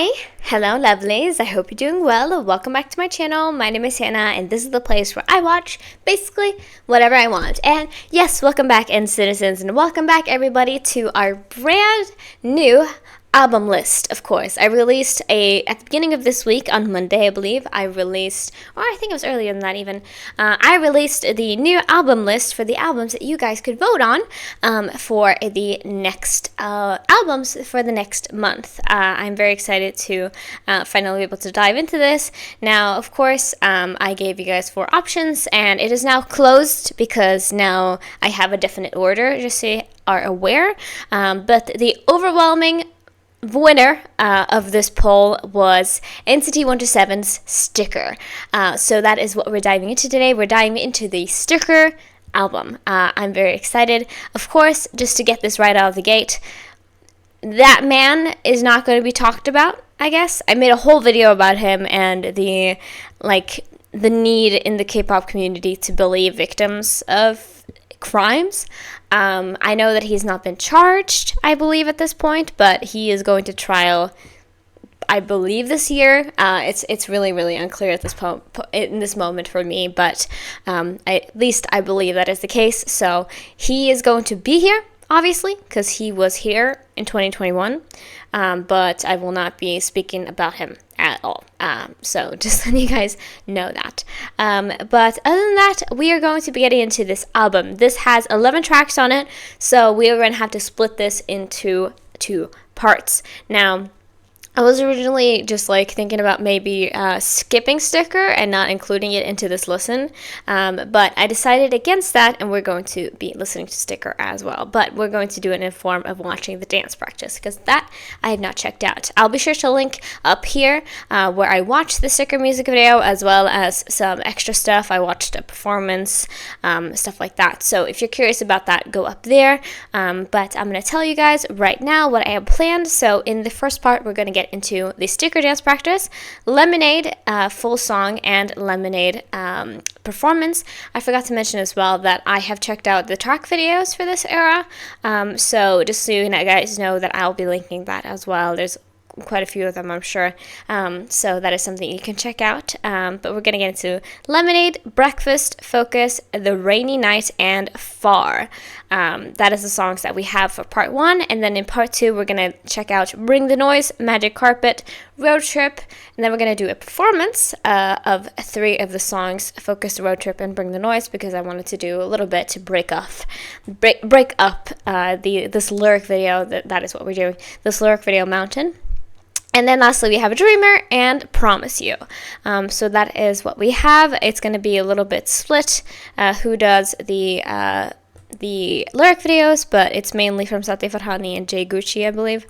Hi, hello lovelies, I hope you're doing well. Welcome back to my channel. My name is Hannah and this is the place where I watch basically whatever I want. And yes, welcome back citizens, and welcome back everybody to our brand new album list. Of course, I released at the beginning of this week on Monday, I believe. I released, or I think it was earlier than that even. I released the new album list for the albums that you guys could vote on for the next albums for the next month. I'm very excited to finally be able to dive into this. Now, of course, I gave you guys 4 options, and it is now closed because now I have a definite order, just so you are aware. But the overwhelming winner of this poll was NCT 127's Sticker. So that is what we're diving into today. We're diving into the Sticker album. I'm very excited. Of course, just to get this right out of the gate, that man is not going to be talked about, I guess. I made a whole video about him and the need in the K-pop community to believe victims of crimes. I know that he's not been charged, I believe, at this point, but he is going to trial, I believe, this year. It's really, really unclear at in this moment for me, but at least I believe that is the case. So he is going to be here, obviously, because he was here in 2021, but I will not be speaking about him at all. So just letting you guys know that. But other than that, we are going to be getting into this album. This has 11 tracks on it, so we are going to have to split this into 2 parts. Now, I was originally just thinking about maybe skipping Sticker and not including it into this listen, but I decided against that, and we're going to be listening to Sticker as well. But we're going to do it in form of watching the dance practice, because that I have not checked out. I'll be sure to link up here where I watched the Sticker music video, as well as some extra stuff. I watched a performance, stuff like that. So if you're curious about that, go up there. But I'm going to tell you guys right now what I have planned. So in the first part, we're going to get into the Sticker dance practice, Lemonade full song, and Lemonade performance. I forgot to mention as well that I have checked out the track videos for this era, so just so you guys know that I'll be linking that as well. There's quite a few of them, I'm sure, so that is something you can check out. But we're going to get into Lemonade, Breakfast, Focus, The Rainy Night, and Far. That is the songs that we have for part 1, and then in part 2 we're going to check out Bring the Noise, Magic Carpet, Road Trip, and then we're going to do a performance of 3 of the songs, Focus, Road Trip, and Bring the Noise, because I wanted to do a little bit to break up this lyric video. That is what we're doing, this lyric video mountain. And then lastly, we have a Dreamer and Promise You. So that is what we have. It's going to be a little bit split who does the lyric videos, but it's mainly from Satya Farhani and Jay Gucci, I believe.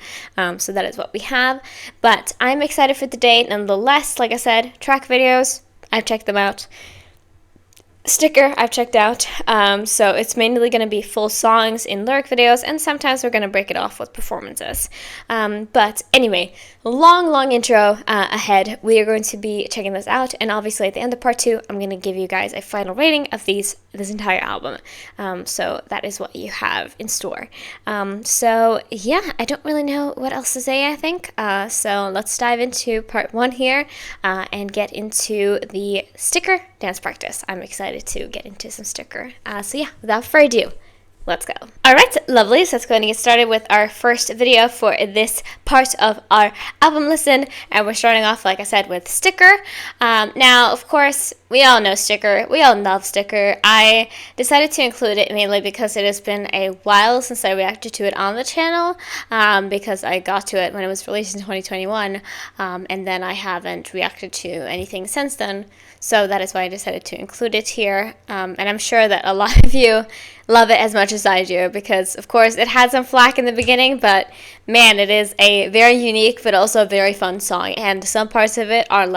So that is what we have. But I'm excited for the day nonetheless. Like I said, track videos, I've checked them out. Sticker I've checked out, so it's mainly going to be full songs in lyric videos, and sometimes we're going to break it off with performances. But anyway, long intro ahead. We are going to be checking this out, and obviously at the end of part 2 I'm going to give you guys a final rating of this entire album. So that is what you have in store. So yeah, I don't really know what else to say, I think. So let's dive into part 1 here and get into the Sticker dance practice. I'm excited to get into some Sticker. So yeah, without further ado, let's go. Alright, lovely, so let's go and get started with our first video for this part of our album listen, and we're starting off, like I said, with Sticker. Now, of course, we all know Sticker. We all love Sticker. I decided to include it mainly because it has been a while since I reacted to it on the channel, because I got to it when it was released in 2021, and then I haven't reacted to anything since then. So that is why I decided to include it here, and I'm sure that a lot of you love it as much as I do, because of course it had some flack in the beginning, but man, it is a very unique but also a very fun song, and some parts of it are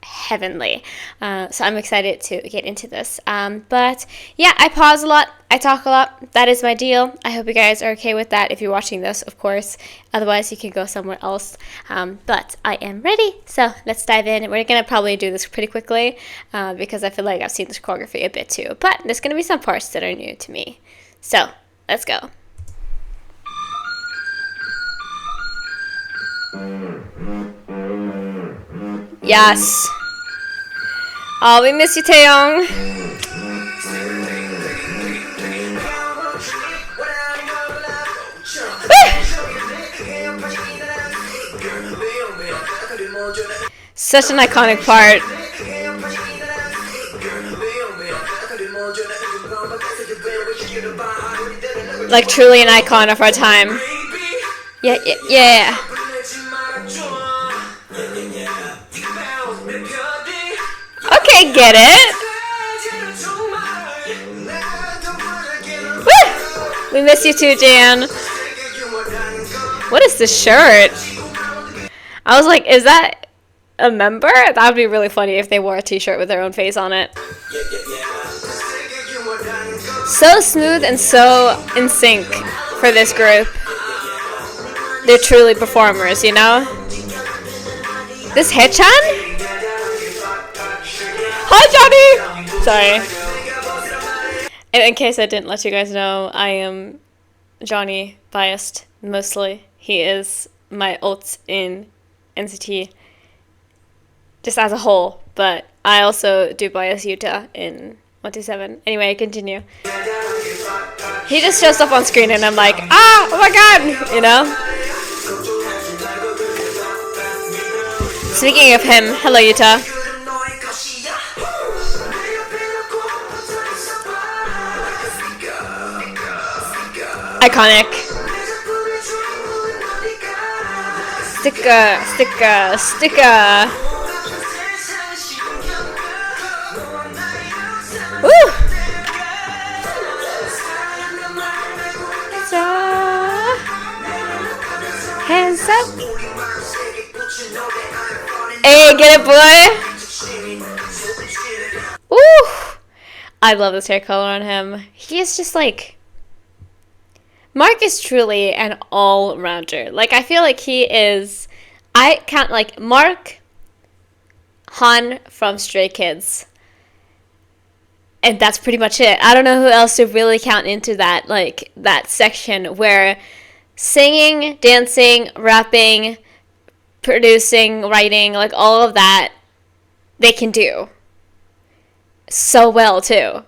heavenly. So I'm excited to get into this. But yeah, I pause a lot, I talk a lot. That is my deal. I hope you guys are okay with that if you're watching this, of course. Otherwise, you can go somewhere else. But I am ready, so let's dive in. We're gonna probably do this pretty quickly because I feel like I've seen this choreography a bit too. But there's gonna be some parts that are new to me. So let's go. Yes. Oh, we miss you, Taeyong. Such an iconic part. Like, truly an icon of our time. Yeah, yeah, yeah. Okay, get it. Woo! We miss you too, Jan. What is this shirt? I was like, is that a member? That would be really funny if they wore a t-shirt with their own face on it. So smooth and so in sync for this group. They're truly performers, you know? This Haechan? Hi, Johnny! Sorry. In case I didn't let you guys know, I am Johnny biased, mostly. He is my ult in NCT, just as a whole, but I also do bias Yuta in 127. Anyway, continue. He just shows up on screen and I'm like, ah, oh my god, you know? Speaking of him, hello Yuta. Iconic. Sticker, sticker, sticker. Woo! Hands up. Hey, get it, boy. Ooh! I love this hair color on him. He is just like... Mark is truly an all-rounder. Like, I feel like he is... I count, like, Mark, Han from Stray Kids. And that's pretty much it. I don't know who else to really count into that, like, that section where singing, dancing, rapping, producing, writing, like, all of that, they can do. So well, too.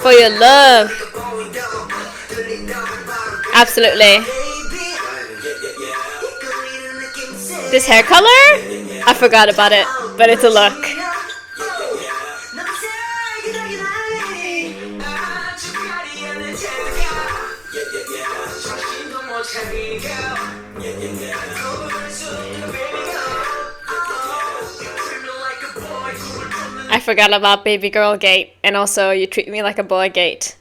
For your love. Absolutely. This hair color? I forgot about it, but it's a look. I forgot about baby girl gate, and also you treat me like a boy gate.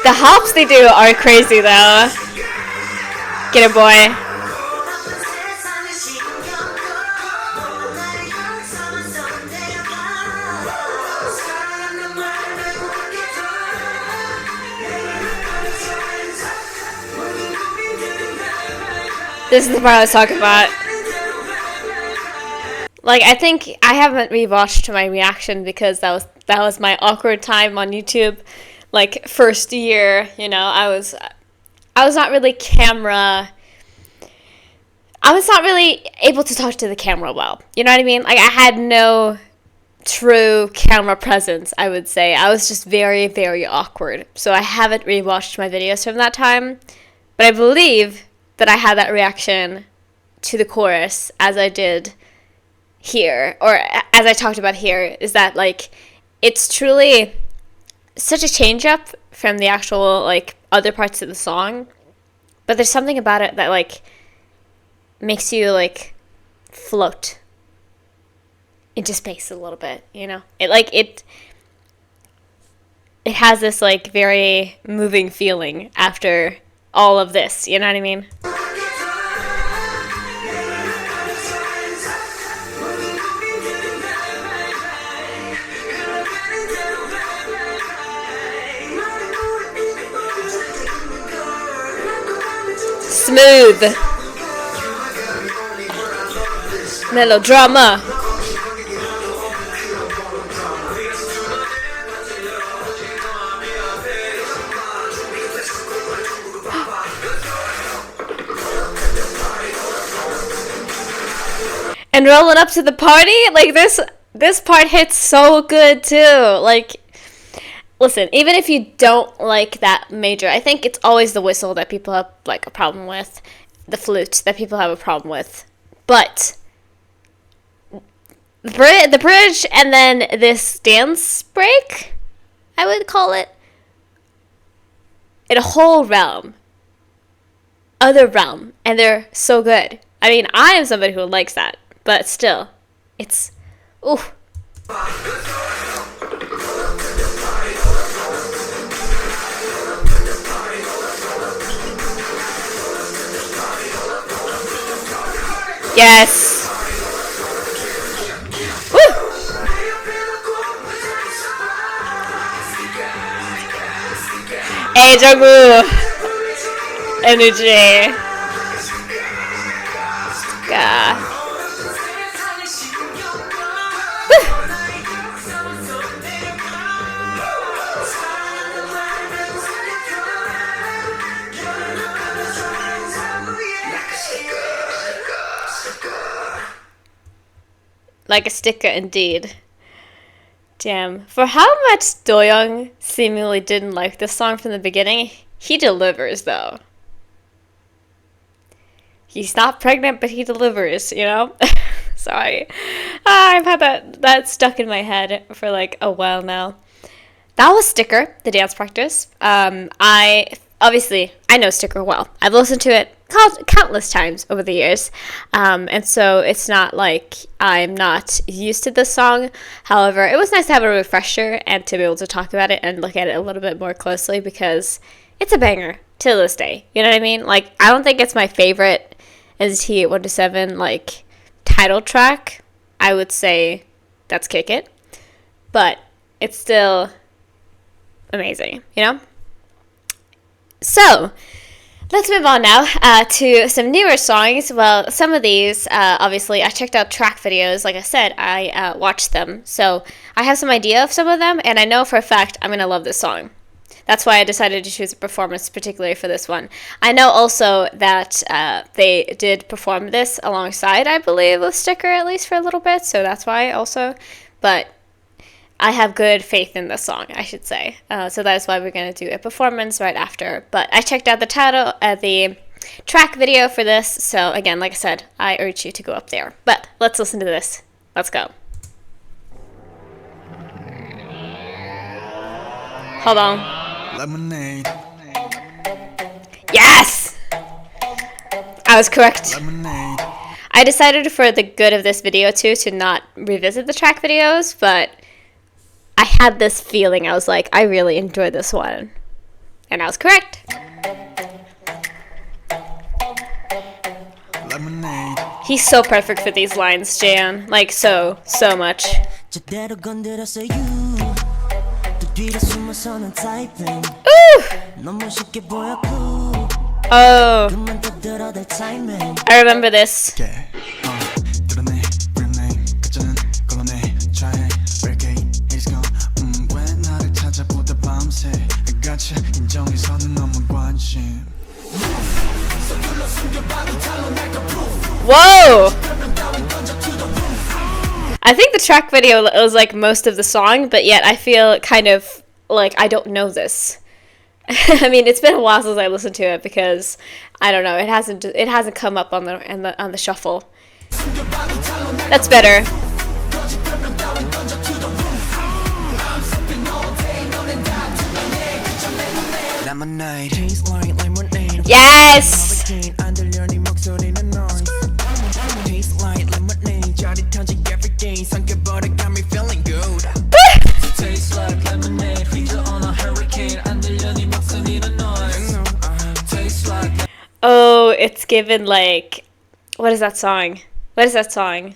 The hops they do are crazy though. Get it, boy. This is the part I was talking about. Like, I think I haven't rewatched my reaction because that was my awkward time on YouTube. Like, first year, you know, I was not really able to talk to the camera well. You know what I mean? Like, I had no true camera presence, I would say. I was just very, very awkward. So I haven't rewatched my videos from that time. But I believe that I had that reaction to the chorus as I did here, or as I talked about here, is that, like, it's truly such a change up from the actual, like, other parts of the song, but there's something about it that, like, makes you, like, float into space a little bit, you know? It has this, like, very moving feeling after all of this, you know what I mean? Smooth. Melodrama. And rolling up to the party, like this part hits so good too. Like, listen, even if you don't like that major, I think it's always the whistle that people have like a problem with, the flute that people have a problem with. But the bridge and then this dance break, I would call it, in a whole realm, other realm, and they're so good. I mean, I am somebody who likes that. But still, it's, ooh. Yes. Woo. Hey, Jungwoo. Energy. God. Like a sticker, indeed. Damn. For how much Doyoung seemingly didn't like this song from the beginning, he delivers, though. He's not pregnant, but he delivers, you know? Sorry. I've had that stuck in my head for like a while now. That was Sticker, the dance practice. I know Sticker well. I've listened to it countless times over the years, and so it's not like I'm not used to this song. However, it was nice to have a refresher and to be able to talk about it and look at it a little bit more closely because it's a banger to this day. You know what I mean? Like, I don't think it's my favorite NCT 127 like title track. I would say that's Kick It, but it's still amazing, you know? So, let's move on now to some newer songs. Well, some of these, obviously, I checked out track videos. Like I said, I watched them. So, I have some idea of some of them, and I know for a fact I'm going to love this song. That's why I decided to choose a performance particularly for this one. I know also that they did perform this alongside, I believe, with Sticker, at least for a little bit. So, that's why also. But I have good faith in this song, I should say. So that is why we're going to do a performance right after. But I checked out the title, the track video for this. So again, like I said, I urge you to go up there. But let's listen to this. Let's go. Hold on. Lemonade. Yes! I was correct. Lemonade. I decided for the good of this video too to not revisit the track videos, but I had this feeling. I was like, I really enjoyed this one. And I was correct. Lemonade. He's so perfect for these lines, Jan. Like, so much. Ooh! Oh. I remember this. Whoa! I think the track video was like most of the song, but yet I feel kind of like I don't know this. I mean, it's been a while since I listened to it because I don't know. It hasn't come up on the shuffle. That's better. Yes. Oh, it's given like, what is that song? What is that song?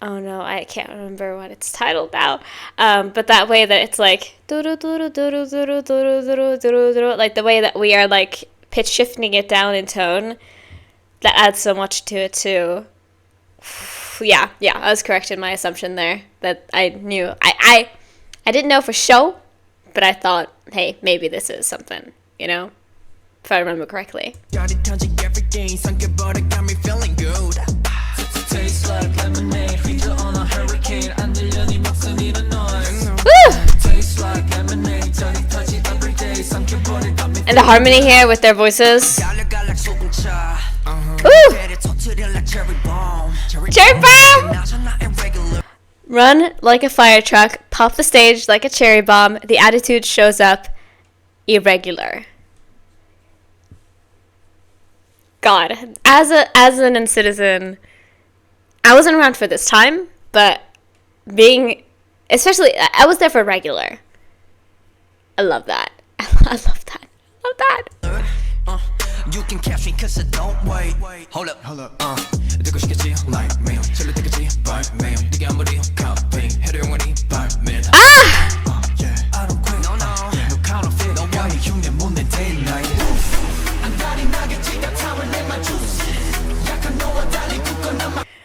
Oh no, I can't remember what it's titled now. But that way that it's like, like the way that we are like pitch shifting it down in tone, that adds so much to it too. Yeah, I was correct in my assumption there. That I knew. I didn't know for sure, but I thought, hey, maybe this is something, you know? If I remember correctly. Woo! And the harmony here with their voices. Ooh! Cherry bomb! Run like a fire truck, pop the stage like a cherry bomb. The attitude shows up irregular. God, as an NCT, I wasn't around for this time, but especially, I was there for regular. I love that. I love that. You can catch me cause I don't wait. Hold up.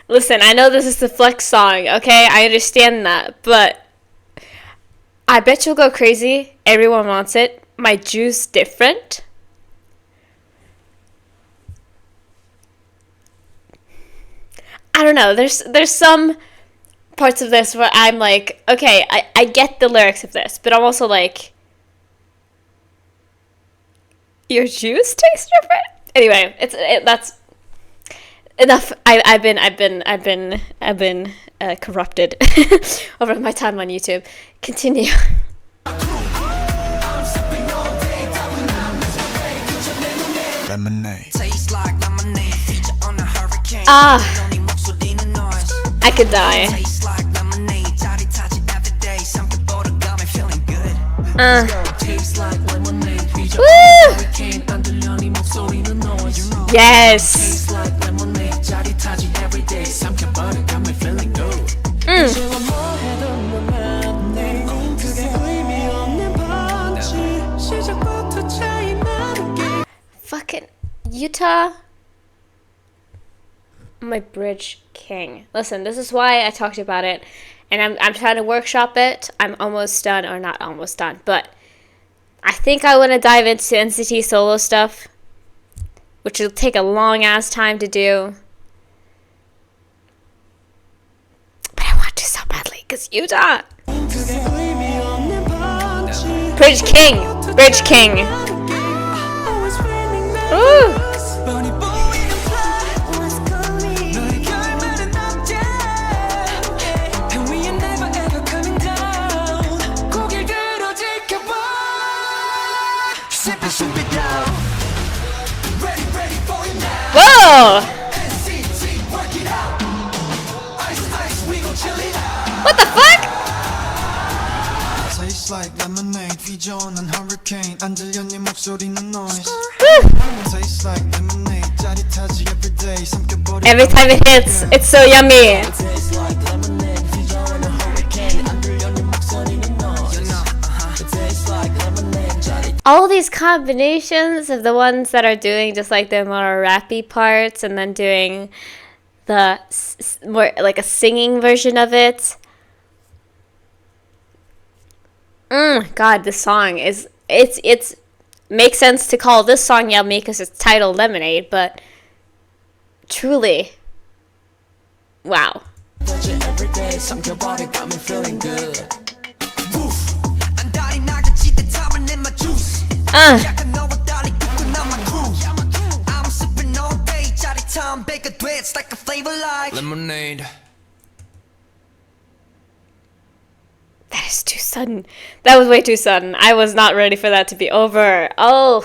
Listen, I know this is the flex song, okay? I understand that, but I bet you'll go crazy. Everyone wants it. My juice different. I don't know. There's some parts of this where I'm like, okay, I get the lyrics of this, but I'm also like, your juice tastes different. Anyway, that's enough. I've been corrupted over my time on YouTube. Continue. Lemonade. I could die. Woo! Yes. Fucking Utah. My bridge king. Listen, this is why I talked about it, and I'm trying to workshop it. I'm almost done, or not almost done, but I think I want to dive into NCT solo stuff, which will take a long ass time to do. But I want to so badly, because Utah. Bridge king. Ooh. Whoa! What the fuck? Tastes like lemonade, 비전한 hurricane. 안 들려 네 목소리는 noise. Tastes like lemonade, 짜릿하지 every day. Every time it hits, it's so yummy. All these combinations of the ones that are doing just like the more rappy parts and then doing the more like a singing version of it. God, this song is it's makes sense to call this song yummy because it's titled Lemonade, but truly, wow. Lemonade. That is too sudden. That was way too sudden. I was not ready for that to be over. Oh,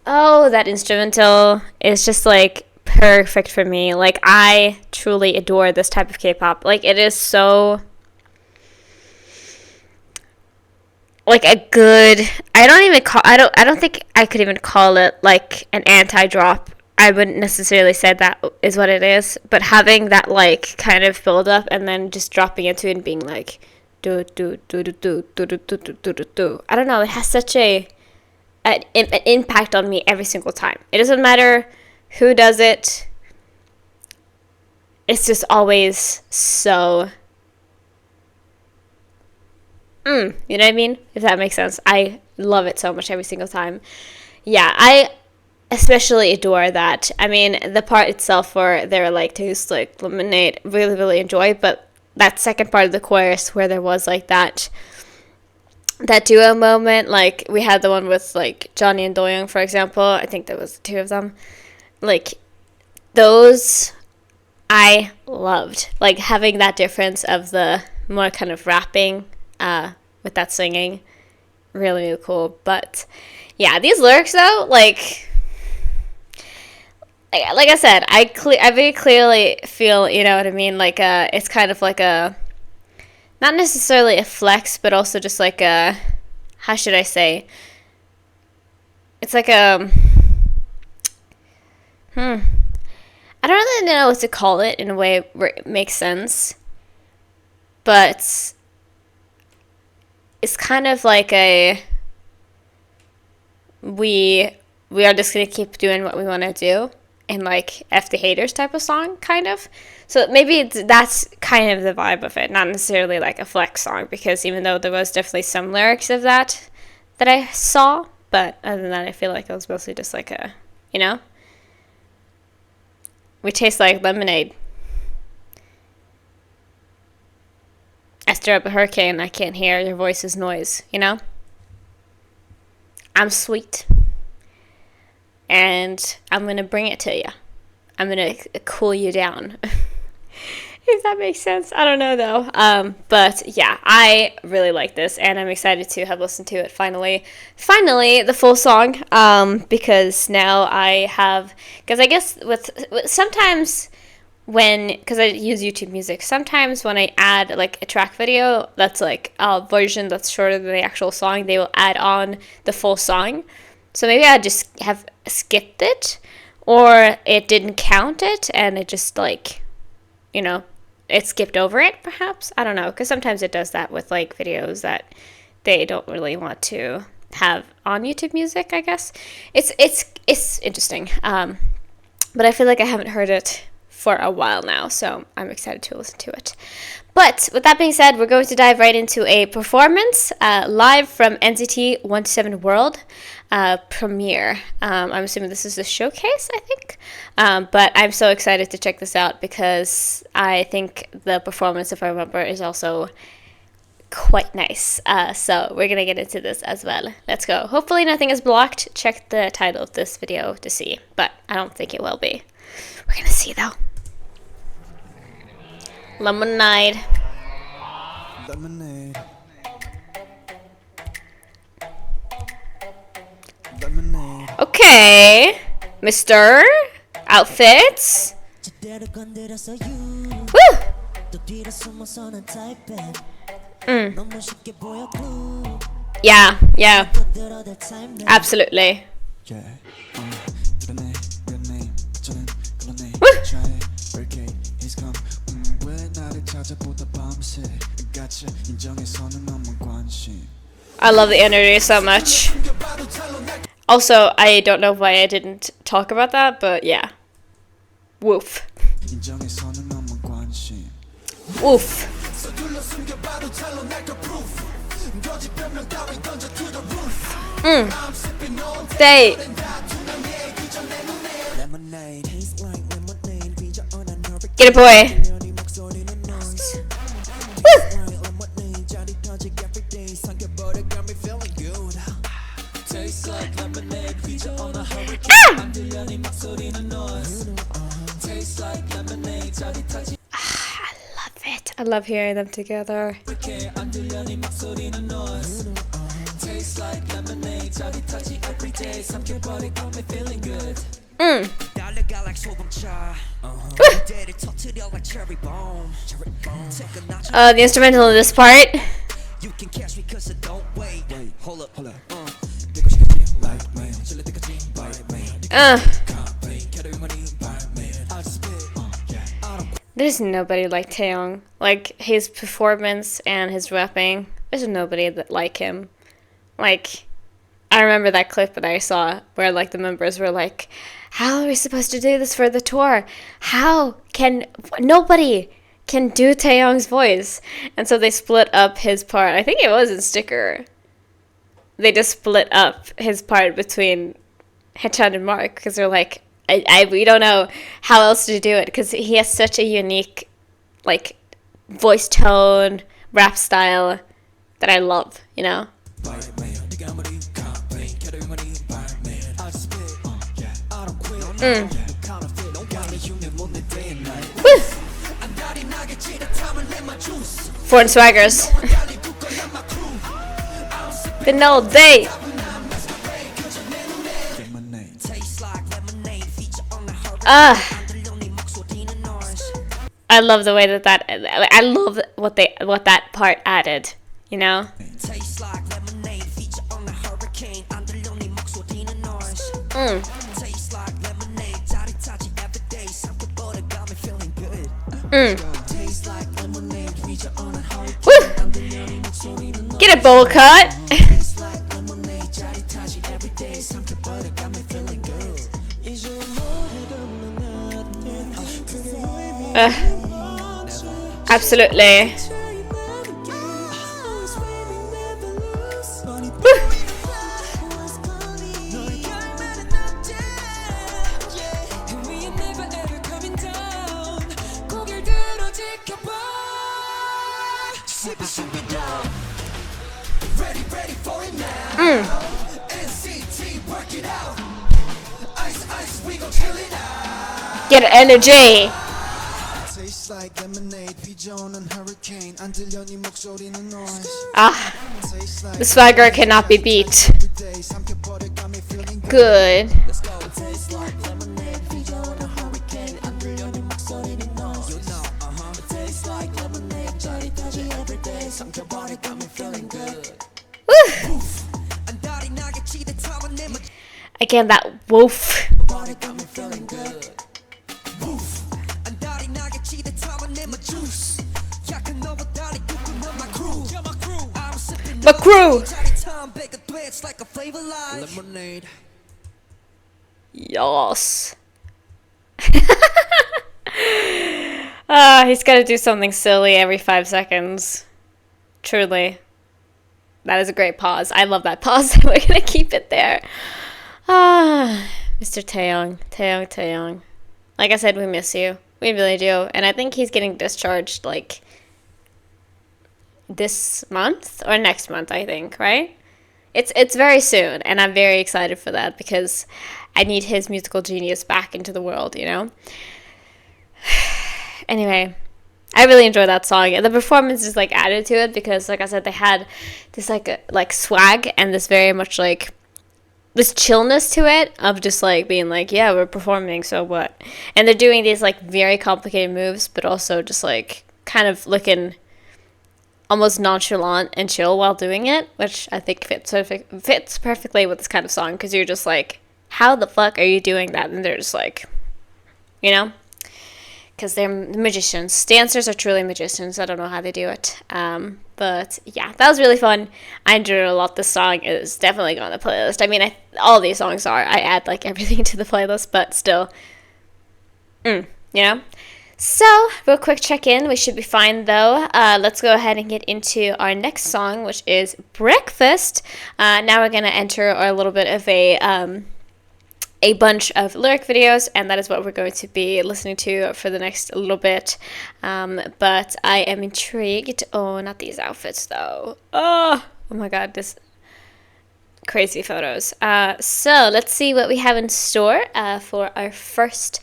that instrumental is just like perfect for me. Like, I truly adore this type of K-pop. Like, it is so like a good, I don't think I could even call it like an anti-drop. I wouldn't necessarily say that is what it is, but having that like kind of build up and then just dropping into it and being like do do do do do do do do do do do. I don't know, it has such a an impact on me every single time. It doesn't matter who does it. It's just always so, you know what I mean? If that makes sense. I love it so much every single time. Yeah, I especially adore that. I mean, the part itself where they're like, tastes like lemonade, really, really enjoy. But that second part of the chorus where there was like that duo moment, like we had the one with like Johnny and Doyoung, for example. I think there was two of them. Like those I loved. Like having that difference of the more kind of rapping with that singing. Really, really cool. But yeah, these lyrics though, like I said, I very clearly feel, you know what I mean, like it's kind of like a, not necessarily a flex, but also just like a, how should I say, it's like a, I don't really know what to call it in a way where it makes sense, but it's kind of like a, we are just gonna keep doing what we want to do, and like F the haters type of song, kind of. So maybe that's kind of the vibe of it, not necessarily like a flex song, because even though there was definitely some lyrics of that I saw, but other than that, I feel like it was mostly just like a, you know, we taste like lemonade. I stir up a hurricane, I can't hear, your voice is noise, you know? I'm sweet. And I'm going to bring it to you. I'm going to cool you down. If that makes sense. I don't know, though. But, yeah, I really like this. And I'm excited to have listened to it finally. Finally, the full song. Because now I have... Because I guess with sometimes when... Because I use YouTube Music. Sometimes when I add, like, a track video that's, like, a version that's shorter than the actual song, they will add on the full song. So maybe I just have skipped it, or it didn't count it, and it just, like, you know, it skipped over it, perhaps? I don't know, because sometimes it does that with, like, videos that they don't really want to have on YouTube Music, I guess. It's interesting, but I feel like I haven't heard it for a while now, so I'm excited to listen to it. But with that being said, we're going to dive right into a performance live from NCT 127 World premiere. I'm assuming this is the showcase, I think. But I'm so excited to check this out because I think the performance, if I remember, is also quite nice. So we're going to get into this as well. Let's go. Hopefully nothing is blocked. Check the title of this video to see, but I don't think it will be. We're going to see though. Lemonade. Lemonade. Lemonade. Okay, Mr. Outfits. Woo! Yeah. Absolutely. Woo! I love the energy so much. Also, I don't know why I didn't talk about that, but yeah. Woof. Woof. Stay. Get it, boy. I love hearing them together. The instrumental in this part. There's nobody like Taeyong. Like, his performance and his rapping, there's nobody that like him. Like, I remember that clip that I saw where like the members were like, how are we supposed to do this for the tour? How can nobody can do Taeyong's voice? And so they split up his part. I think it was in Sticker. They just split up his part between Haechan and Mark because they're like, we don't know how else to do it because he has such a unique like voice tone, rap style that I love, you know? Woo! Foreign swaggers. Been all day. I love the way that I love what that part added, you know? Woo! Get a bowl cut. Absolutely. Get energy. The swagger cannot be beat. Good. Woo. Again, that woof. My crew. Yes. He's got to do something silly every 5 seconds. Truly. That is a great pause. I love that pause. We're going to keep it there. Mr. Taeyong. Taeyong. Like I said, we miss you. We really do. And I think he's getting discharged, like, this month or next month, I think, right? It's very soon, and I'm very excited for that because I need his musical genius back into the world, you know? Anyway, I really enjoy that song. And the performance is, like, added to it because, like I said, they had this, like swag and this very much, like, this chillness to it of just, like, being like, yeah, we're performing, so what? And they're doing these, like, very complicated moves, but also just, like, kind of looking almost nonchalant and chill while doing it, which I think fits perfectly with this kind of song because you're just like, how the fuck are you doing that? And they're just like, you know, because they're magicians. Dancers are truly magicians. I don't know how they do it. But yeah, that was really fun. I enjoyed it a lot. This song is definitely on the playlist. I mean, all these songs are. I add like everything to the playlist, but still, you know. So, real quick check-in. We should be fine, though. Let's go ahead and get into our next song, which is Breakfast. Now we're going to enter a little bit of a bunch of lyric videos, and that is what we're going to be listening to for the next little bit. But I am intrigued. Oh, not these outfits, though. Oh my god, this crazy photos. So, let's see what we have in store for our first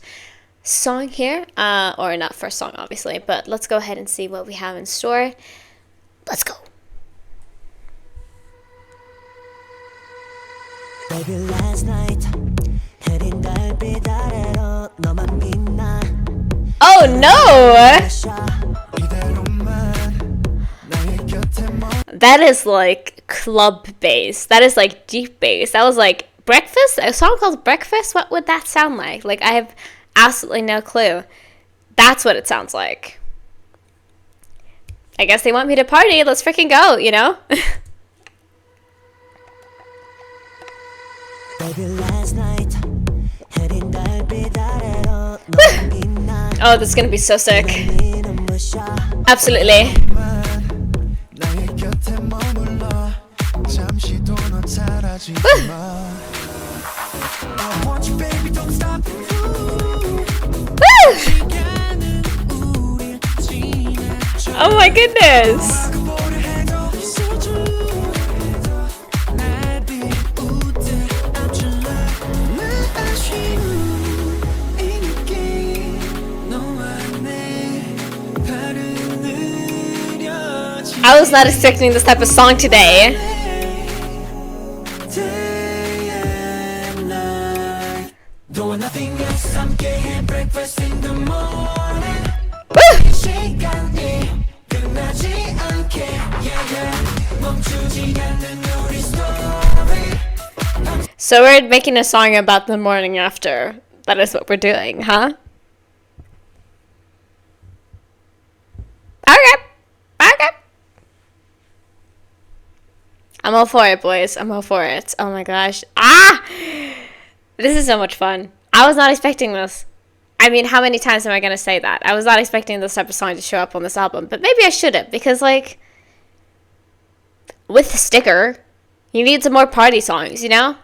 song here, or not first song obviously, but let's go ahead and see what we have in store. Let's go. Baby, last night, oh no! That is like club bass. That is like deep bass. That was like Breakfast? A song called Breakfast? What would that sound like? Like, I have absolutely no clue. That's what it sounds like. I guess they want me to party. Let's freaking go, you know? Oh, this is gonna be so sick. Absolutely. Oh my goodness. I was not expecting this type of song today. So we're making a song about the morning after. That is what we're doing, huh? Okay. Okay. I'm all for it, boys. I'm all for it. Oh my gosh. This is so much fun. I was not expecting this. I mean, how many times am I going to say that? I was not expecting this type of song to show up on this album. But maybe I shouldn't. Because, like, with the sticker, you need some more party songs, you know?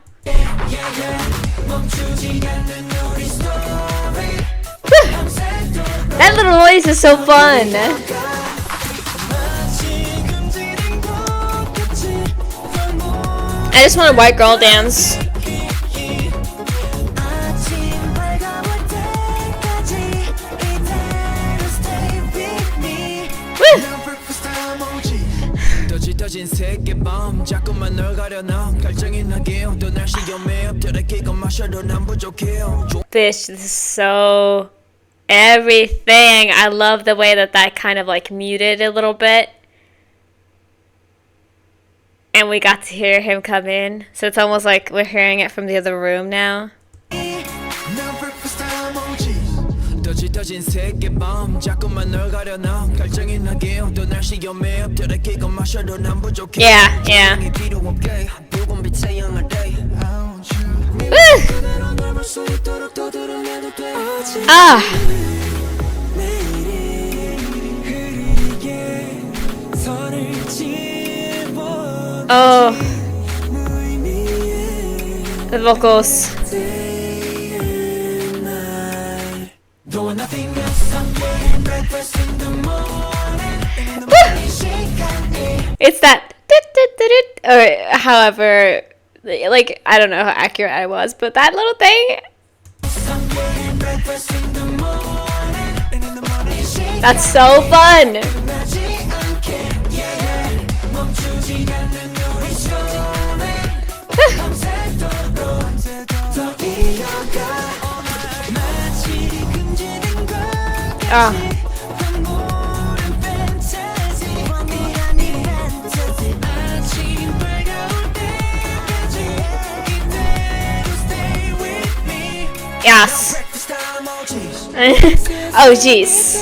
That little noise is so fun. I just want a white girl dance. This is so everything. I love the way that kind of like muted a little bit. And we got to hear him come in. So it's almost like we're hearing it from the other room now. Yeah, yeah. Oh, the vocals. It's that, or however, like, I don't know how accurate I was, but that little thing. That's so fun. Yes. Oh jeez.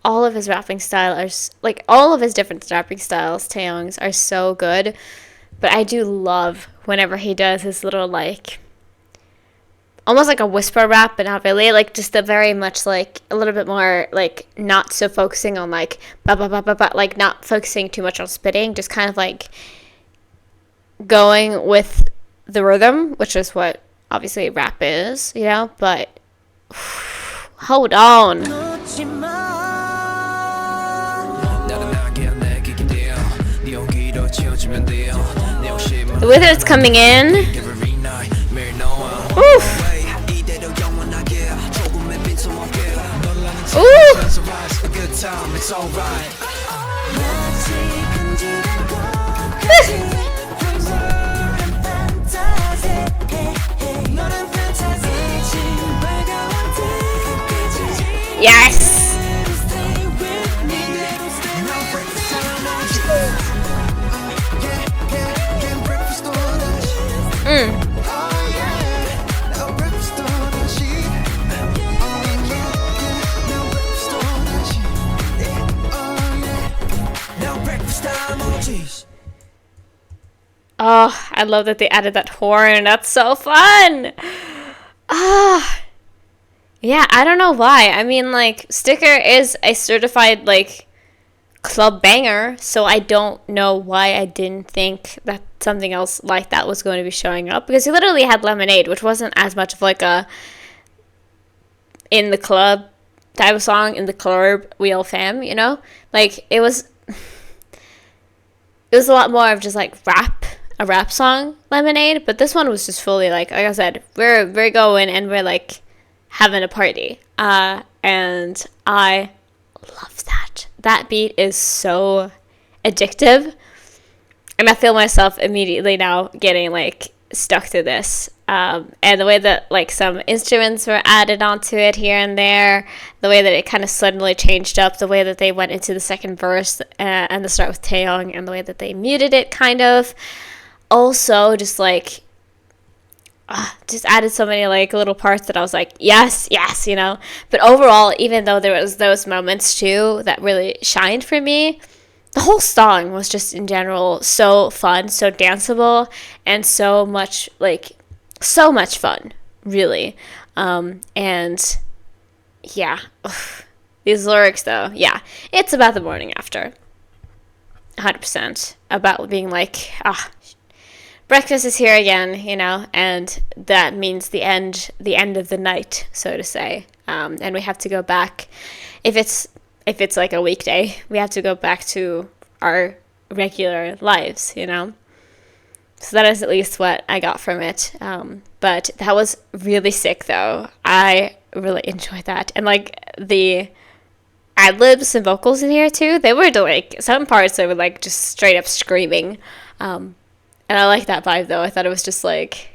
All of his rapping style are like all of his different rapping styles, Taeyong's, are so good. But I do love whenever he does his little like almost like a whisper rap, but not really, like just a very much like a little bit more like not so focusing on like ba ba ba ba ba, like not focusing too much on spitting, just kind of like going with the rhythm, which is what obviously rap is, you know, but hold on. The way that it's coming in. Oof. Ooh. Yes. Oh, I love that they added that horn. That's so fun. Ah, yeah, I don't know why. I mean, like, Sticker is a certified, like, club banger, so I don't know why I didn't think that something else like that was going to be showing up, because he literally had Lemonade, which wasn't as much of like a in the club type of song, in the club wheel fam, you know? Like, it was a lot more of just like a rap song, Lemonade, but this one was just fully like I said, we're going and we're like having a party. And I love that. That beat is so addictive. And I feel myself immediately now getting like stuck to this. And the way that like some instruments were added onto it here and there, the way that it kind of suddenly changed up, the way that they went into the second verse and the start with Taeyong, and the way that they muted it kind of. Also, just like, just added so many like little parts that I was like, yes, yes, you know. But overall, even though there was those moments too that really shined for me, the whole song was just in general so fun, so danceable, and so much fun, really. And yeah, these lyrics though, yeah, it's about the morning after, 100% about being like, breakfast is here again, you know, and that means the end of the night, so to say. And we have to go back. If it's like a weekday, we have to go back to our regular lives, you know. So that is at least what I got from it. But that was really sick, though. I really enjoyed that, and like the ad-libs and vocals in here too, they were like some parts that were like just straight up screaming. And I like that vibe, though. I thought it was just like,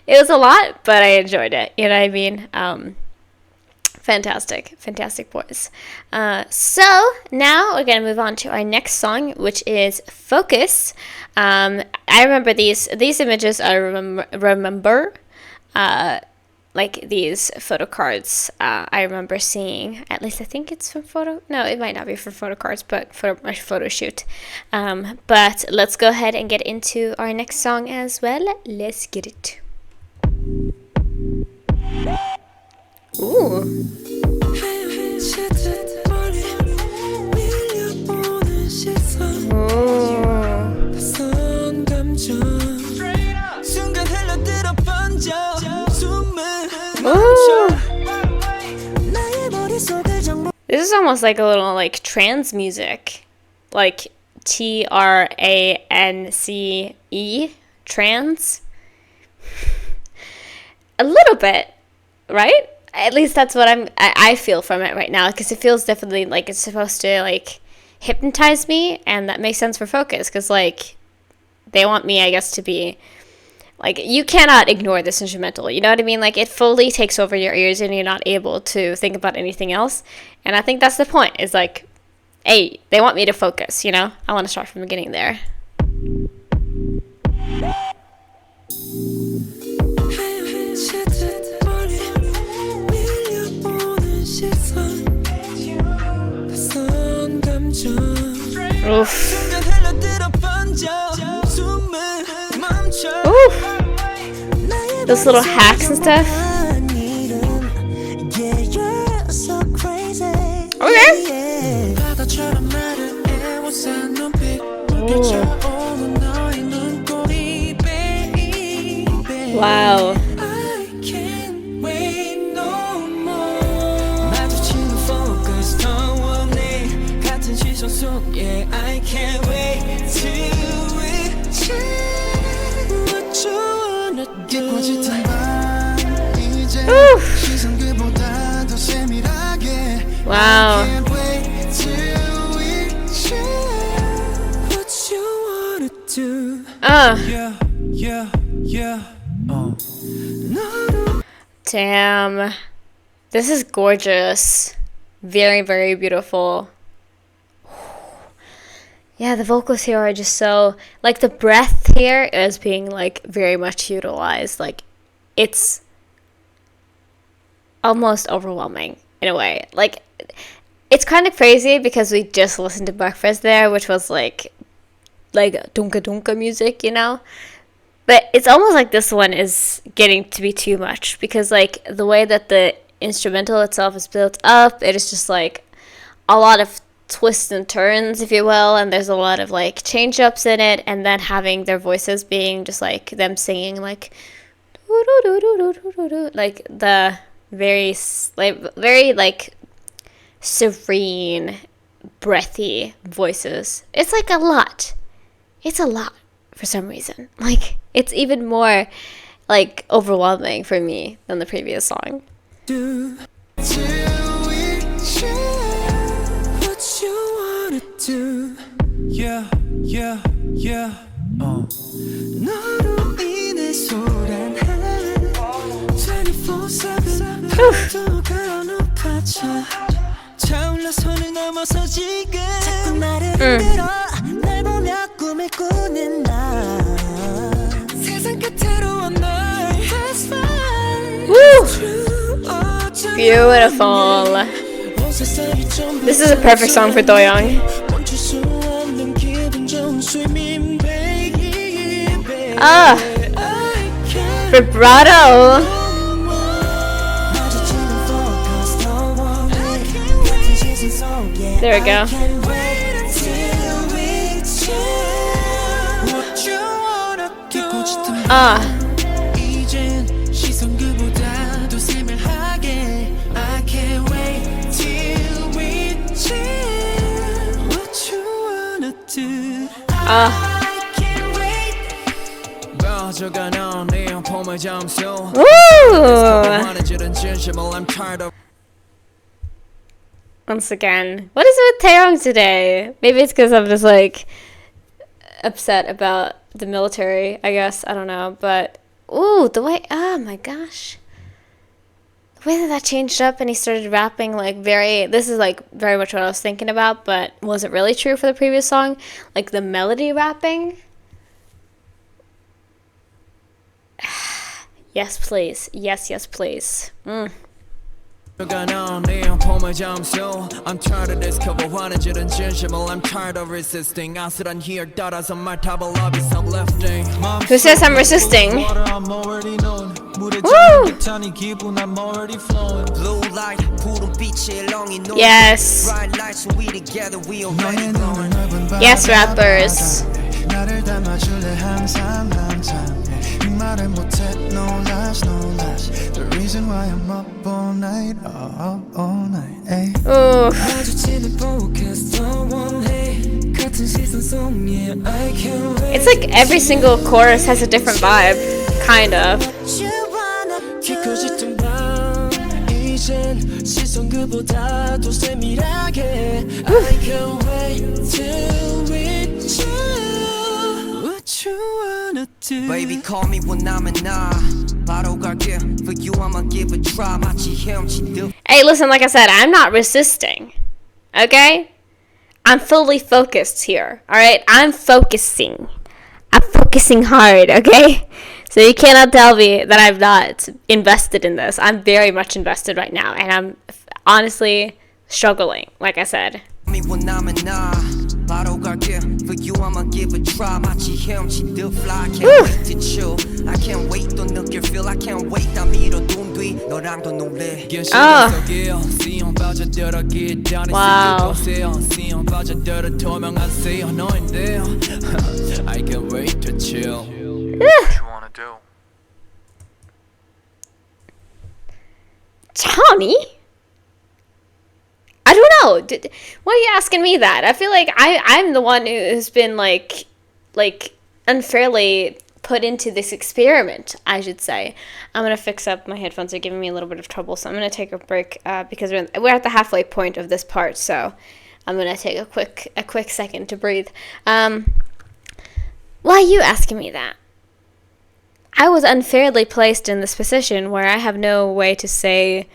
it was a lot, but I enjoyed it. You know what I mean? Fantastic boys. So now we're gonna move on to our next song, which is Focus. I remember these images. I remember like these photo cards. I remember seeing, at least I think it's from no, it might not be from photo cards, but for my photo shoot. But let's go ahead and get into our next song as well. Let's get it. Ooh. This is almost like a little like trance music, like trance, trance. A little bit, right? At least that's what I feel from it right now, because it feels definitely like it's supposed to like hypnotize me, and that makes sense for Focus, because like they want me, I guess, to be like, you cannot ignore this instrumental, you know what I mean? Like, it fully takes over your ears and you're not able to think about anything else. And I think that's the point, is like, hey, they want me to focus, you know? I want to start from the beginning there. Oof. Oof. Those little hacks and stuff. Okay. Ooh. Wow. Wow. Damn. This is gorgeous. Very, very beautiful. Yeah, the vocals here are just so, like, the breath here is being, like, very much utilized. Like, it's almost overwhelming in a way. Like, it's kind of crazy because we just listened to Breakfast there, which was, like, like dunka dunka music, you know? But it's almost like this one is getting to be too much, because like the way that the instrumental itself is built up, it is just like a lot of twists and turns, if you will, and there's a lot of like change ups in it, and then having their voices being just like them singing like like the very like serene, breathy voices. It's like a lot. It's a lot for some reason. Like it's even more like overwhelming for me than the previous song. Beautiful. This is a perfect song for Doyoung. Ah, vibrato. There we go. Ah. Once again, what is it with Taeyong today? Maybe it's because I'm just like upset about the military, I guess. I don't know, but ooh, the way, oh my gosh, the way that changed up and he started rapping like this is like very much what I was thinking about, but was it really true for the previous song? Like the melody rapping. Yes, please. Yes, please. I'm tired of this cover. I'm tired of resisting. Who says I'm resisting? Woo! Yes. Yes, rappers. The reason why I'm up all night, all night, eh? It's like every single chorus has a different vibe, kind of. Baby, call me when I'm in for you, I'ma give a try. Hey, listen, like I said, I'm not resisting. Okay? I'm fully focused here. Alright? I'm focusing hard, okay? So you cannot tell me that I'm not invested in this. I'm very much invested right now, and I'm honestly struggling, like I said. For you, I'ma give a try. 마치 헤엄치듯 fly. Can't wait to chill. I can't wait 또 느낄 feel. I can't wait 다 밀어둔 뒤 너랑도 놀래. Wow. I can't wait to chill. What you wanna do? Tommy? I don't know. Why are you asking me that? I feel like I'm the one who's been like unfairly put into this experiment, I should say. I'm gonna fix up my headphones. They're giving me a little bit of trouble, so I'm gonna take a break because we're at the halfway point of this part. So I'm gonna take a quick second to breathe. Why are you asking me that? I was unfairly placed in this position where I have no way to say,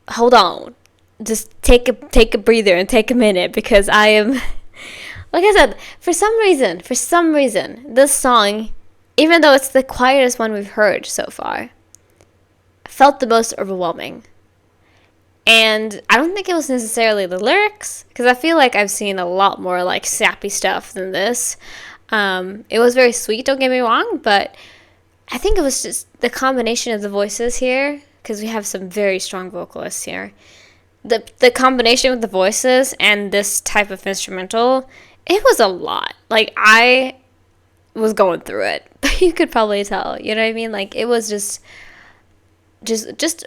hold on. Just take a breather and take a minute, because I am, like I said, for some reason, this song, even though it's the quietest one we've heard so far, felt the most overwhelming. And I don't think it was necessarily the lyrics, because I feel like I've seen a lot more like sappy stuff than this. It was very sweet, don't get me wrong, but I think it was just the combination of the voices here, because we have some very strong vocalists here. The combination with the voices and this type of instrumental, it was a lot. Like, I was going through it, but you could probably tell, you know what I mean? Like, it was just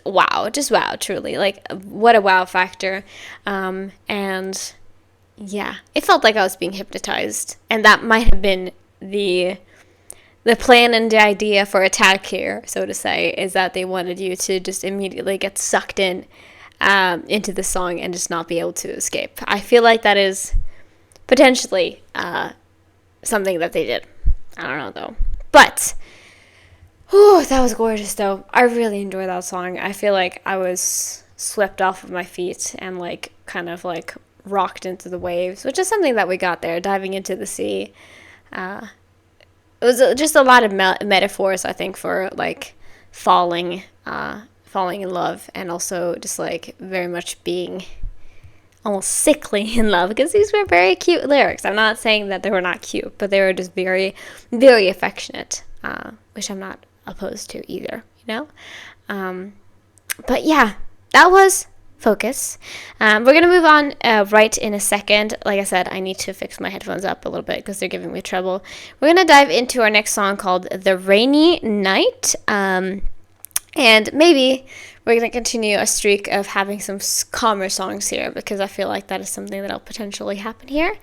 wow, truly. Like, what a wow factor. And yeah, it felt like I was being hypnotized, and that might have been the plan and the idea for Attack here, so to say, is that they wanted you to just immediately get sucked in into the song and just not be able to escape. I feel like that is potentially something that they did. I don't know though, but that was gorgeous though. I really enjoyed that song. I feel like I was swept off of my feet and like kind of like rocked into the waves, which is something that we got there, diving into the sea. It was just a lot of metaphors, I think, for like falling in love, and also just like very much being almost sickly in love, because these were very cute lyrics. I'm not saying that they were not cute, but they were just very, very affectionate, which I'm not opposed to either, you know? But yeah, that was Focus. We're going to move on right in a second. Like I said, I need to fix my headphones up a little bit because they're giving me trouble. We're going to dive into our next song called The Rainy Night. And maybe we're going to continue a streak of having some calmer songs here, because I feel like that is something that'll potentially happen here.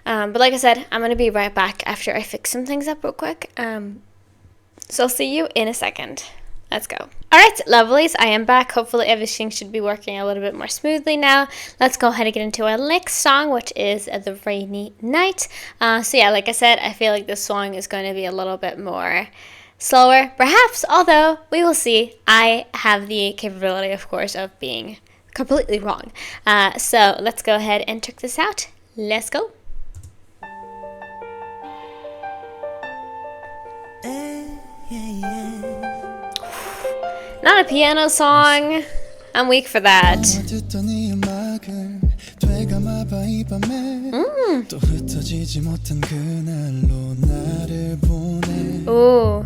But like I said, I'm going to be right back after I fix some things up real quick. So I'll see you in a second. Let's go. Alright, lovelies, I am back. Hopefully everything should be working a little bit more smoothly now. Let's go ahead and get into our next song, which is The Rainy Night. So yeah, like I said, I feel like this song is going to be a little bit more slower, perhaps, although we will see. I have the capability, of course, of being completely wrong. So let's go ahead and check this out. Let's go. Not a piano song. I'm weak for that. Ooh.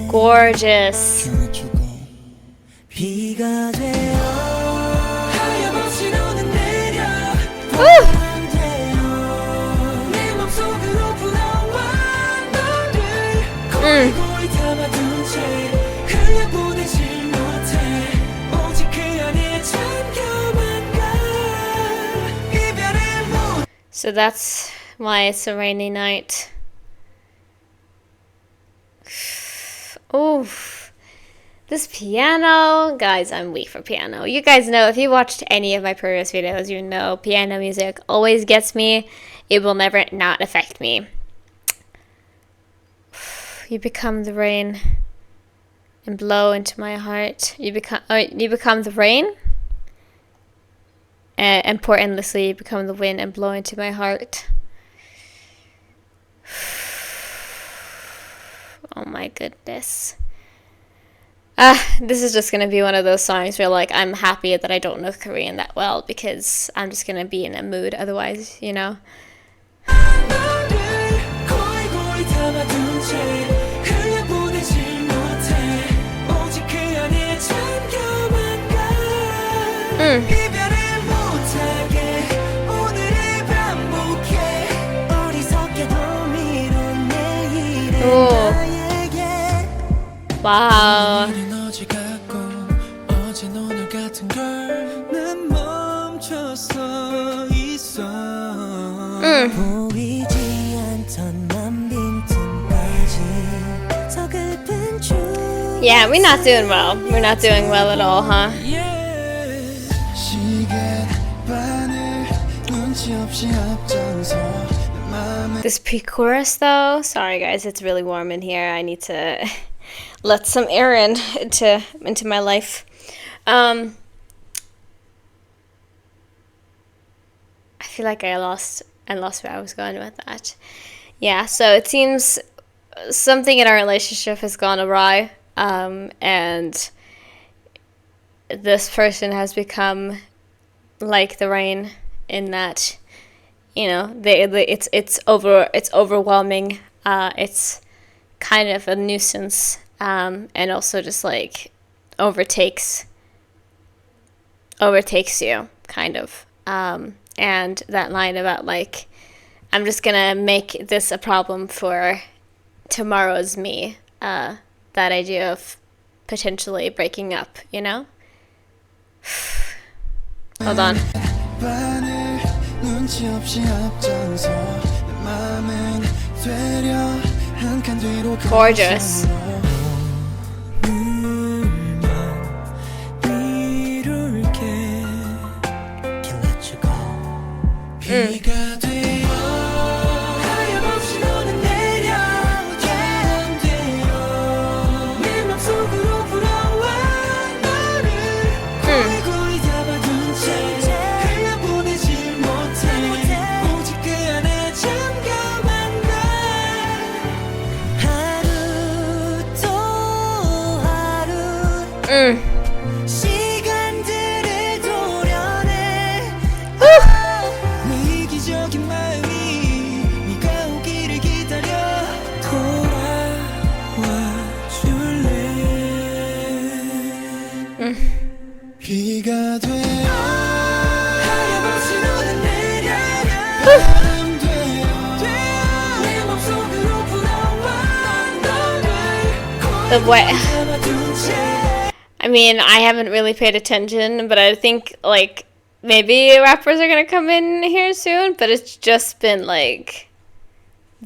Gorgeous. So that's why it's a rainy night. Oof. This piano, guys, I'm weak for piano. You guys know, if you watched any of my previous videos, you know piano music always gets me. It will never not affect me. You become the rain and blow into my heart. You become the rain. And pour endlessly, you become the wind and blow into my heart. Oh my goodness. This is just going to be one of those songs where, like, I'm happy that I don't know Korean that well, because I'm just going to be in a mood otherwise, you know? Oh. Wow. Yeah, we're not doing well. We're not doing well at all, huh? this pre-chorus though, sorry guys, it's really warm in here. I need to let some air into my life. I feel like I lost where I was going with that. Yeah, so it seems something in our relationship has gone awry, and this person has become like the rain in that, you know, it's overwhelming. It's kind of a nuisance, and also just like overtakes you, kind of. And that line about like, I'm just gonna make this a problem for tomorrow's me. That idea of potentially breaking up, you know? Hold on. Gorgeous. The way, I mean, I haven't really paid attention, but I think like maybe rappers are gonna come in here soon, but it's just been like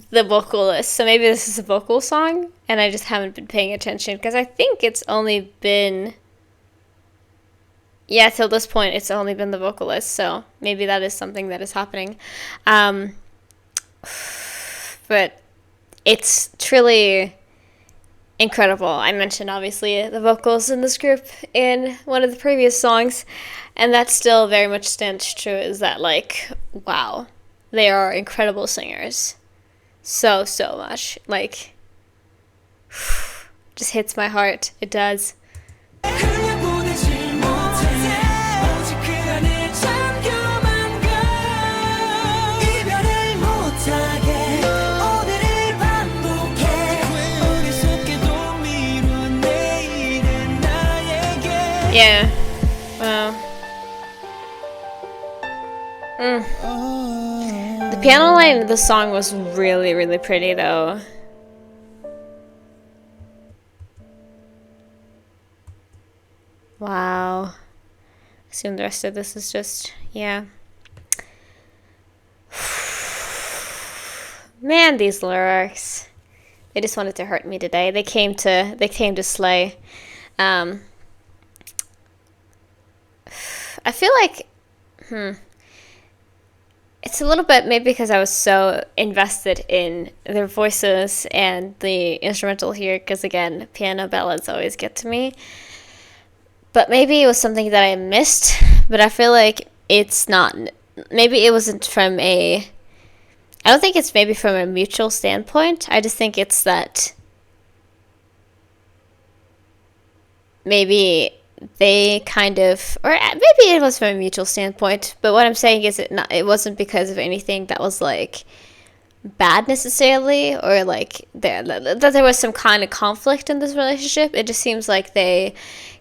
the vocalist, so maybe this is a vocal song and I just haven't been paying attention, because I think it's only been, yeah, till this point it's only been the vocalist, so maybe that is something that is happening. But it's truly incredible. I mentioned obviously the vocals in this group in one of the previous songs, and that still very much stands true, is that like, wow, they are incredible singers. So much, like, just hits my heart. It does. Yeah. Wow. The piano line of the song was really, really pretty, though. Wow. I assume the rest of this is just, yeah. Man, these lyrics. They just wanted to hurt me today. They came to slay. I feel like, it's a little bit maybe because I was so invested in their voices and the instrumental here, because again, piano ballads always get to me. But maybe it was something that I missed, but I feel like it's not, maybe it wasn't from I don't think it's maybe from a mutual standpoint. I just think it's that maybe they kind of, or maybe it was from a mutual standpoint, but what I'm saying is it wasn't because of anything that was like bad necessarily, or like that there was some kind of conflict in this relationship. It just seems like they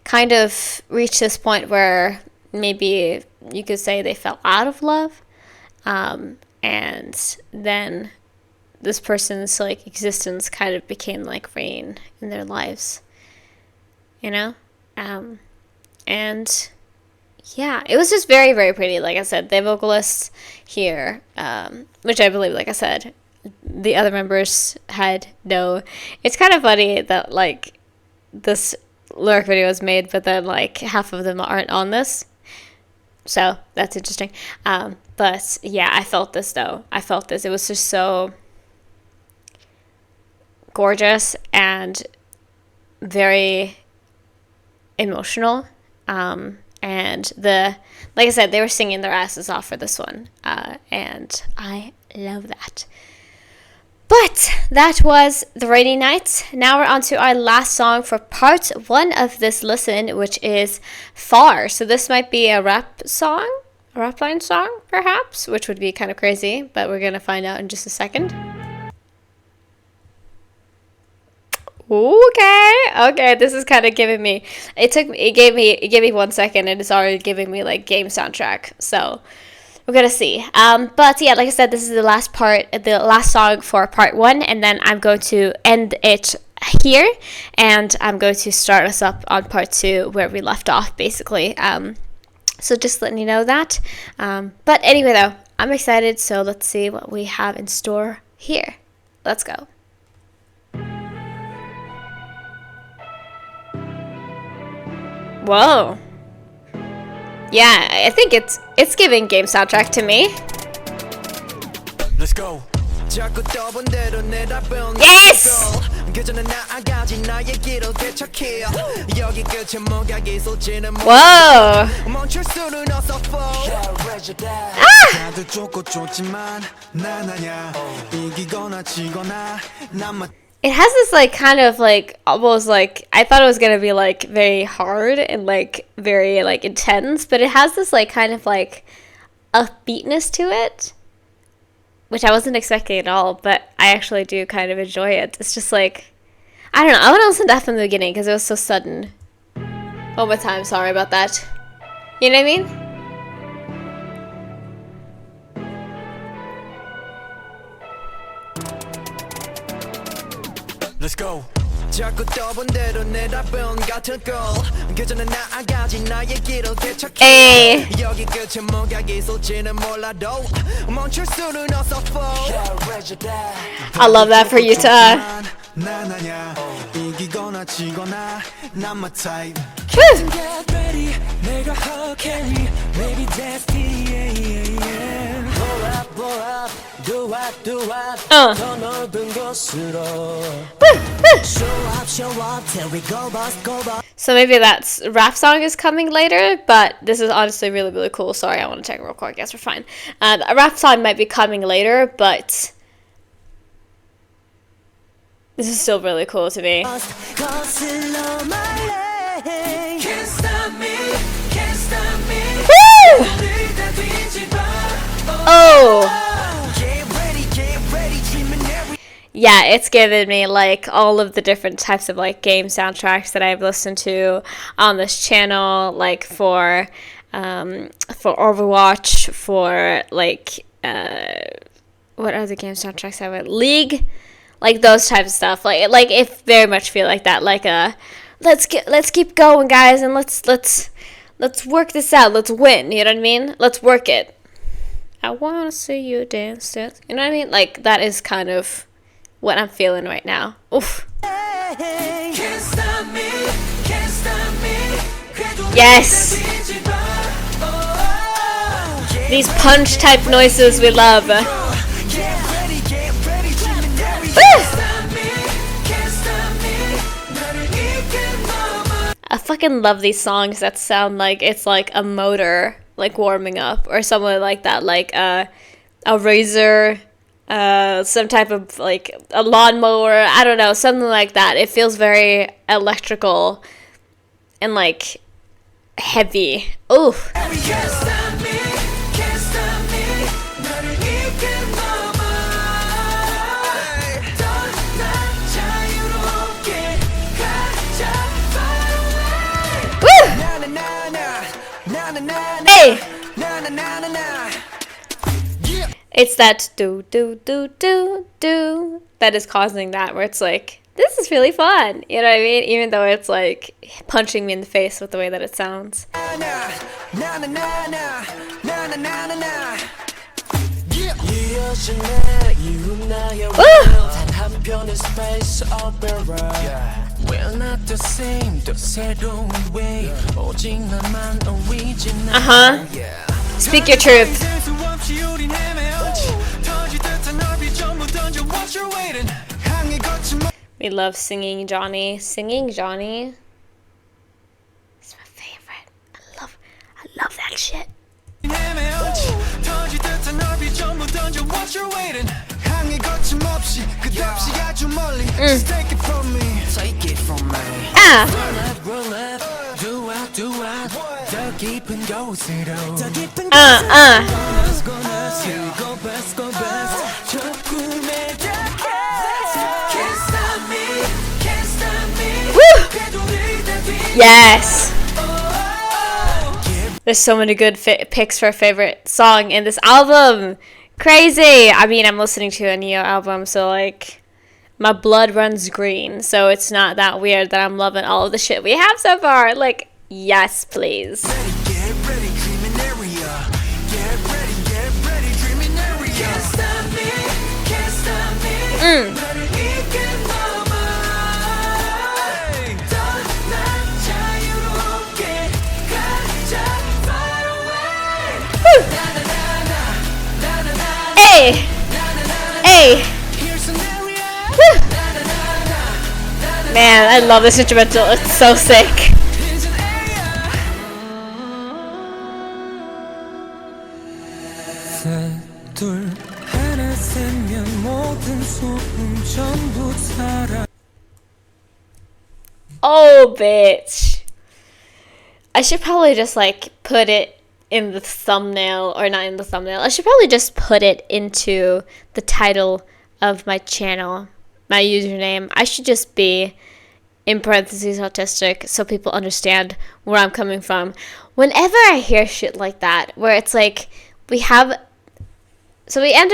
kind of reached this point where maybe you could say they fell out of love, and then this person's like existence kind of became like rain in their lives, you know? And yeah, it was just very, very pretty. Like I said, the vocalists here, which I believe, like I said, the other members had no. It's kind of funny that like this lyric video was made, but then like half of them aren't on this. So that's interesting. But yeah, I felt this though. I felt this. It was just so gorgeous and very emotional. And like I said, they were singing their asses off for this one, and I love that. But that was The Rainy Night. Now we're on to our last song for part 1 of this listen, which is Far. So this might be a rap line song, perhaps, which would be kind of crazy, but we're gonna find out in just a second. Okay, this is kind of giving me, it gave me 1 second and it's already giving me like game soundtrack, so we're gonna see. But yeah, like I said, this is the last song for part 1, and then I'm going to end it here, and I'm going to start us up on part 2 where we left off, basically. So just letting you know that. But anyway, though, I'm excited, so let's see what we have in store here. Let's go. Whoa. Yeah, I think it's giving game soundtrack to me. Let's go. Yes! Whoa! It has this like kind of like almost like, I thought it was gonna be like very hard and like very like intense, but it has this like kind of like upbeatness to it, which I wasn't expecting at all, but I actually do kind of enjoy it. It's just like, I don't know, I want to listen to that from the beginning because it was so sudden. One more time, sorry about that. You know what I mean? Let's go. Hey. I love that for you, Ta. So maybe that's rap song is coming later, but this is honestly really, really cool. Sorry, I want to check real quick. Yes, we're fine. A rap song might be coming later, but this is still really cool to me. Woo! Oh! Yeah, it's given me like all of the different types of like game soundtracks that I've listened to on this channel, like for Overwatch, for like what other game soundtracks have it? League, like those types of stuff. Like it very much feel like that. Like let's keep going, guys, and let's work this out. Let's win. You know what I mean? Let's work it. I wanna see you dance. You know what I mean? Like that is kind of what I'm feeling right now. Oof. Yes. These punch type noises we love. Woo! I fucking love these songs that sound like it's like a motor like warming up or something like that, like a razor, some type of like a lawnmower, I don't know, something like that. It feels very electrical and like heavy. Ooh. Hey! It's that do do do do do that is causing that, where it's like, this is really fun, you know what I mean? Even though it's like punching me in the face with the way that it sounds. Speak your truth. We love Singing Johnny. Singing Johnny is my favorite. I love that shit. Yes. There's so many good picks for a favorite song in this album. Crazy. I mean, I'm listening to a Neo album, so like my blood runs green. So it's not that weird that I'm loving all of the shit we have so far. Like, yes, please. Get ready, dreaming area. Get ready, dreaming area. Can't stop me, can't stop me. Hey! Hey! Man, I love this instrumental. It's so sick. Oh, bitch. I should probably just like put it in the thumbnail, or not in the thumbnail. I should probably just put it into the title of my channel, my username. I should just be in parentheses autistic so people understand where I'm coming from. Whenever I hear shit like that, where it's like we ended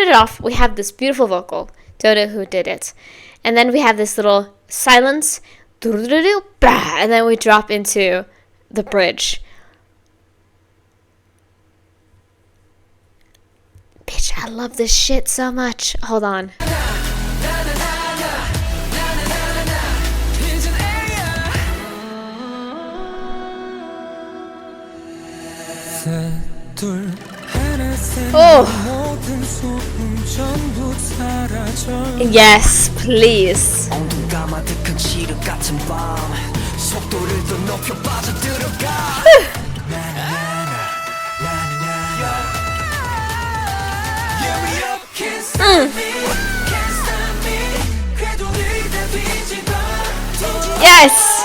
it off, we have this beautiful vocal, Dodo who did it, and then we have this little silence, and then we drop into the bridge. Bitch, I love this shit so much. Hold on. Oh. Yes, please. Yes.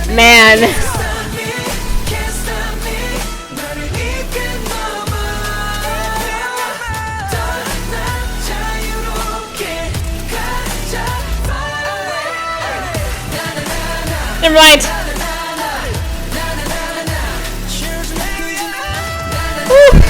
Man. Never mind. Woo.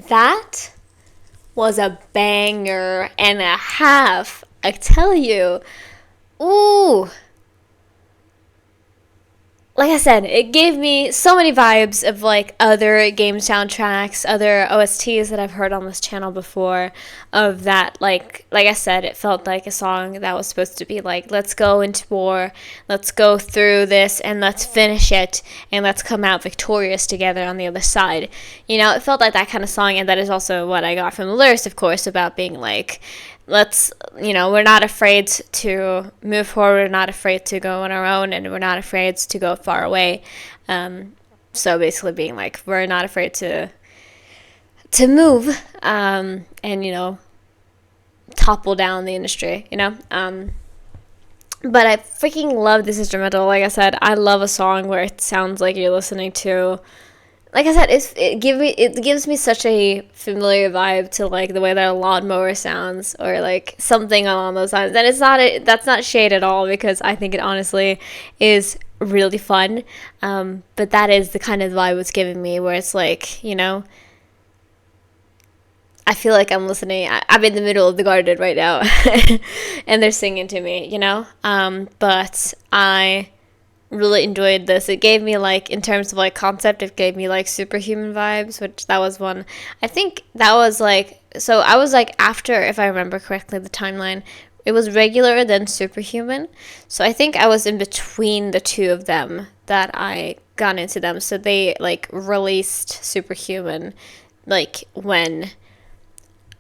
That was a banger and a half, I tell you. Ooh. Like I said, it gave me so many vibes of like other game soundtracks, other OSTs that I've heard on this channel before. Of that, like I said, it felt like a song that was supposed to be like, let's go into war, let's go through this, and let's finish it, and let's come out victorious together on the other side. You know, it felt like that kind of song, and that is also what I got from the lyrics, of course, about being like, let's, you know, we're not afraid to move forward, we're not afraid to go on our own, and we're not afraid to go far away. So basically being like, we're not afraid to move, and, you know, topple down the industry, you know. But I freaking love this instrumental. Like I said, I love a song where it sounds like you're listening to, like I said, it gives me such a familiar vibe to like the way that a lawnmower sounds, or like something along those lines. And that's not shade at all, because I think it honestly is really fun. But that is the kind of vibe it's giving me, where it's like, you know, I feel like I'm listening. I'm in the middle of the garden right now, and they're singing to me, you know. But I really enjoyed this. It gave me like, in terms of like concept, it gave me like superhuman vibes, which that was one. I think that was like, so I was like after, if I remember correctly, the timeline, it was regular then superhuman. So I think I was in between the two of them that I got into them. So they like released superhuman like when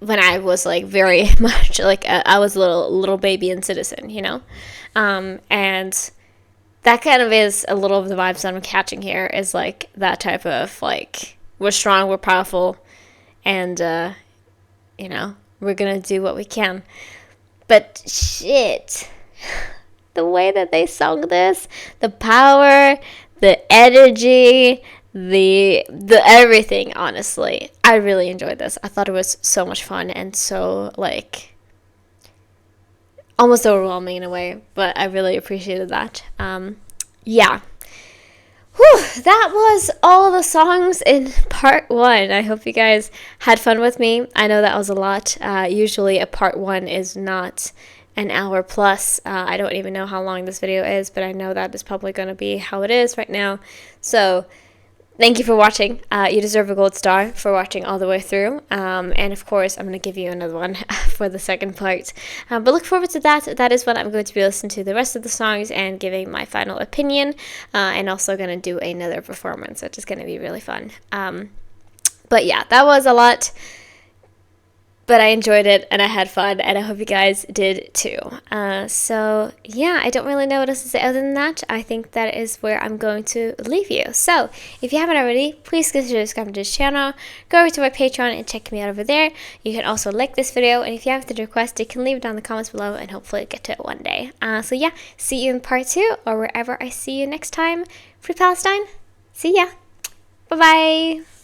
I was like very much like I was a little baby and citizen, you know, and that kind of is a little of the vibes that I'm catching here, is like that type of like, we're strong, we're powerful, and you know, we're gonna do what we can. But shit, the way that they sung this, the power, the energy, the everything, honestly, I really enjoyed this. I thought it was so much fun and so like almost overwhelming in a way, but I really appreciated that. Yeah. Whew, that was all the songs in part 1. I hope you guys had fun with me. I know that was a lot. Usually a part 1 is not an hour plus. I don't even know how long this video is, but I know that is probably going to be how it is right now. So thank you for watching. You deserve a gold star for watching all the way through. And of course, I'm going to give you another one for the second part. But look forward to that. That is when I'm going to be listening to the rest of the songs and giving my final opinion. And also going to do another performance, which is going to be really fun. But yeah, that was a lot. But I enjoyed it and I had fun, and I hope you guys did too. So yeah, I don't really know what else to say other than that. I think that is where I'm going to leave you. So if you haven't already, please consider subscribing to this channel. Go over to my Patreon and check me out over there. You can also like this video, and if you have any request, you can leave it down in the comments below, and hopefully get to it one day. So yeah, see you in part 2 or wherever I see you next time. Free Palestine. See ya. Bye bye.